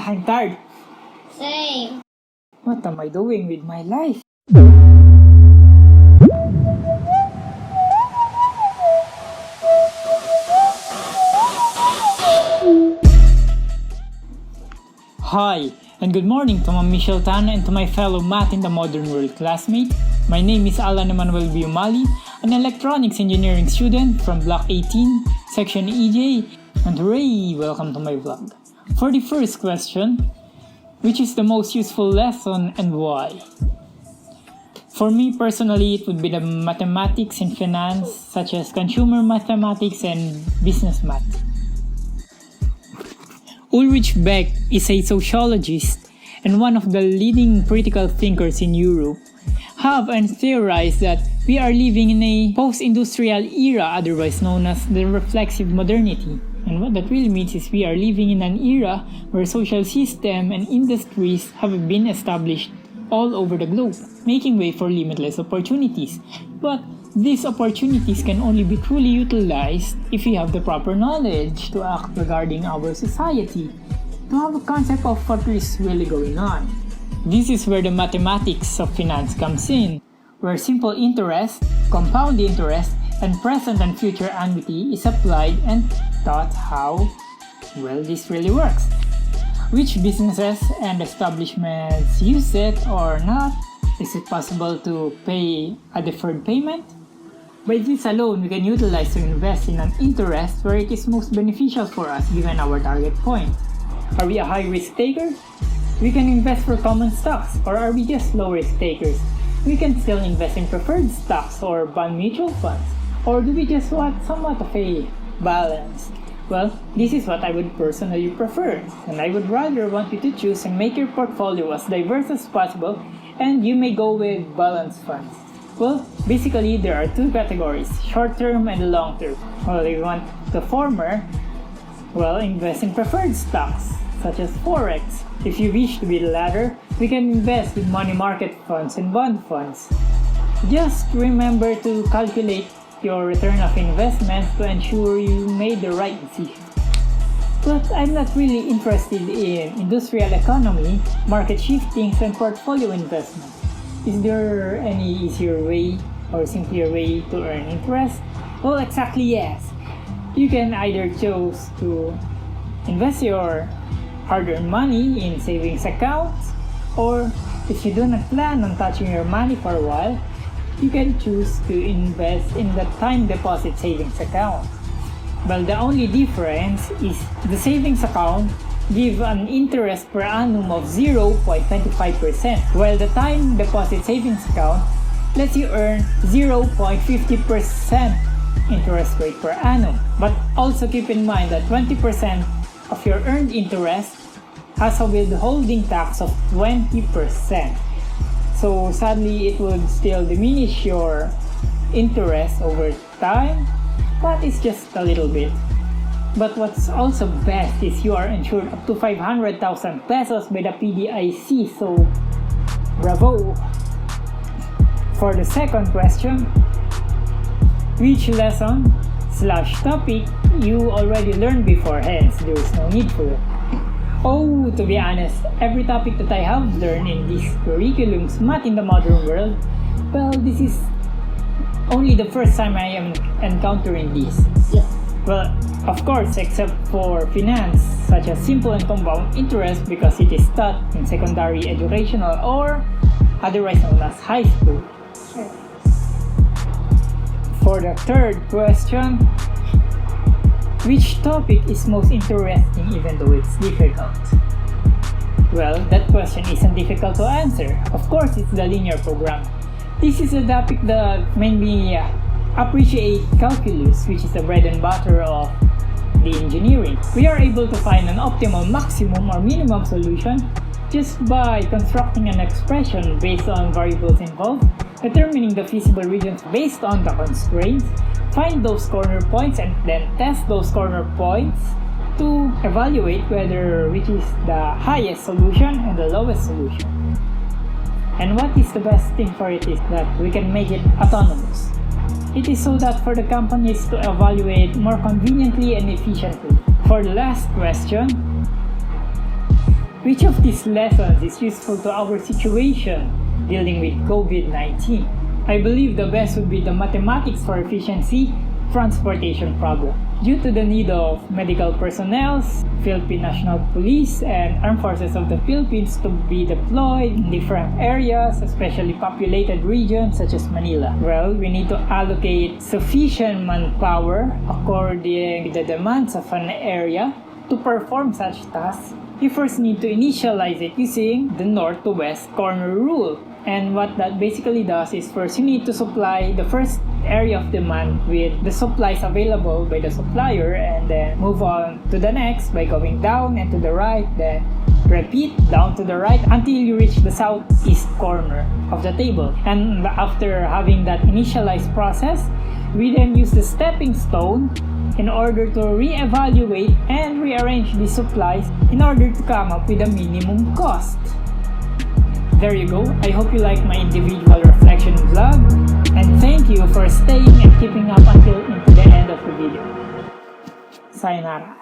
I'm tired. Same. What am I doing with my life? Hi, and good morning to Ma'am Michelle Tan and to my fellow Math in the Modern World classmate. My name is Alan Emmanuel Biumali, an electronics engineering student from Block 18, Section EJ, and hooray, welcome to my vlog. For the first question, which is the most useful lesson and why? For me personally, it would be the mathematics in finance, such as consumer mathematics and business math. Ulrich Beck is a sociologist and one of the leading critical thinkers in Europe, have and theorized that we are living in a post-industrial era, otherwise known as the reflexive modernity. And what that really means is we are living in an era where social system and industries have been established all over the globe, making way for limitless opportunities. But these opportunities can only be truly utilized if we have the proper knowledge to act regarding our society, to have a concept of what is really going on. This is where the mathematics of finance comes in, where simple interest, compound interest, and present and future annuity is applied and taught how well this really works. Which businesses and establishments use it or not? Is it possible to pay a deferred payment? By this alone, we can utilize to invest in an interest where it is most beneficial for us given our target point. Are we a high risk taker? We can invest for common stocks, or are we just low risk takers? We can still invest in preferred stocks or bond mutual funds, or do we just want somewhat of a balance? Well, this is what I would personally prefer, and I would rather want you to choose and make your portfolio as diverse as possible, and you may go with balanced funds. Well, basically there are two categories, short-term and long-term. Well, if you want the former, well, invest in preferred stocks, such as Forex. If you wish to be the latter, we can invest with money market funds and bond funds. Just remember to calculate your return of investments to ensure you made the right decision. But I'm not really interested in industrial economy, market shiftings, and portfolio investment. Is there any easier way or simpler way to earn interest? Well, exactly yes. You can either choose to invest your hard-earned money in savings accounts, or if you do not plan on touching your money for a while, you can choose to invest in the time deposit savings account. Well, the only difference is the savings account give an interest per annum of 0.25%, while the time deposit savings account lets you earn 0.50% interest rate per annum. But also keep in mind that 20% of your earned interest has a withholding tax of 20%. So sadly, it would still diminish your interest over time, but it's just a little bit. But what's also best is you are insured up to 500,000 pesos by the PDIC, so bravo! For the second question, which lesson/topic you already learned before, hence there is no need for it? Oh, to be honest, every topic that I have learned in this curriculum's Math in the Modern World, well, this is only the first time I am encountering this. Yes. Well, of course, except for finance, such as simple and compound interest because it is taught in secondary educational or otherwise known as high school. Sure. For the third question, which topic is most interesting even though it's difficult? Well, that question isn't difficult to answer. Of course, it's the linear program. This is a topic that made me appreciate calculus, which is the bread and butter of the engineering. We are able to find an optimal maximum or minimum solution just by constructing an expression based on variables involved, determining the feasible regions based on the constraints, find those corner points, and then test those corner points to evaluate whether which is the highest solution and the lowest solution. And what is the best thing for it is that we can make it autonomous. It is so that for the companies to evaluate more conveniently and efficiently. For the last question, Which of these lessons is useful to our situation dealing with COVID-19? I believe the best would be the mathematics for efficiency transportation problem. Due to the need of medical personnel, Philippine National Police, and Armed Forces of the Philippines to be deployed in different areas, especially populated regions such as Manila. Well, we need to allocate sufficient manpower according to the demands of an area. To perform such tasks, you first need to initialize it using the north to west corner rule. And what that basically does is first you need to supply the first area of demand with the supplies available by the supplier, and then move on to the next by going down and to the right, then repeat down to the right until you reach the southeast corner of the table. And after having that initialized process, we then use the stepping stone in order to re-evaluate and rearrange the supplies in order to come up with a minimum cost. There you go. I hope you like my individual reflection vlog, and thank you for staying and keeping up until into the end of the video. Sayonara.